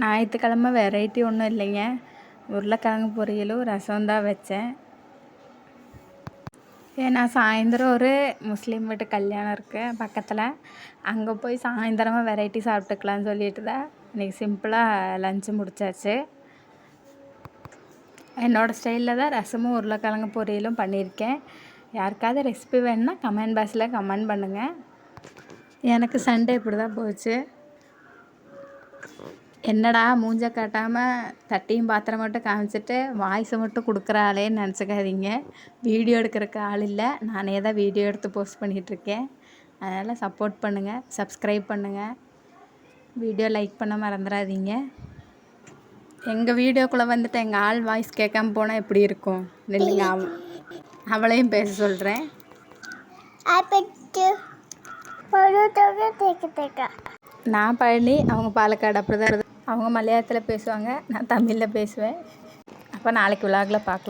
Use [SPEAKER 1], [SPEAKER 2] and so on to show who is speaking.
[SPEAKER 1] ஞாயிற்றுக்கிழமை வெரைட்டி ஒன்றும் இல்லைங்க. உருளைக்கிழங்கு பொரியலும் ரசம் தான் வச்சேன். ஏன்னா சாயந்தரம் ஒரு முஸ்லீம் வீட்டு கல்யாணம் இருக்குது பக்கத்தில். அங்கே போய் சாயந்தரமாக வெரைட்டி சாப்பிட்டுக்கலான்னு சொல்லிட்டு தான் இன்றைக்கி சிம்பிளாக லஞ்சு முடிச்சாச்சு. என்னோடய ஸ்டைலில் தான் ரசமும் உருளைக்கிழங்கு பொரியலும் பண்ணியிருக்கேன். யாருக்காவது ரெசிபி வேணுன்னா கமெண்ட் பாக்ஸில் கமெண்ட் பண்ணுங்கள். எனக்கு சண்டே இப்படி தான் போச்சு. என்னடா மூஞ்ச காட்டாமல் தட்டியும் பாத்திரம் மட்டும் காமிச்சிட்டு வாய்ஸை மட்டும் கொடுக்குறாளேன்னு நினச்சிக்காதீங்க. வீடியோ எடுக்கிறதுக்கு ஆள் இல்லை, நானே தான் வீடியோ எடுத்து போஸ்ட் பண்ணிகிட்ருக்கேன். அதனால் சப்போர்ட் பண்ணுங்கள், சப்ஸ்கிரைப் பண்ணுங்கள், வீடியோ லைக் பண்ண மறந்துடாதீங்க. எங்கள் வீடியோக்குள்ளே வந்துட்டு எங்கள் ஆள் வாய்ஸ் கேட்காம போனால் எப்படி இருக்கும்? இல்லைங்க, அவளையும் பேச சொல்கிறேன். நான் பழனி, அவங்க பாலக்காடு. அப்படி தான் அவங்க மலையாளத்தில் பேசுவாங்க, நான் தமிழில் பேசுவேன். அப்போ நாளைக்கு விலாகில் பார்க்கலாம்.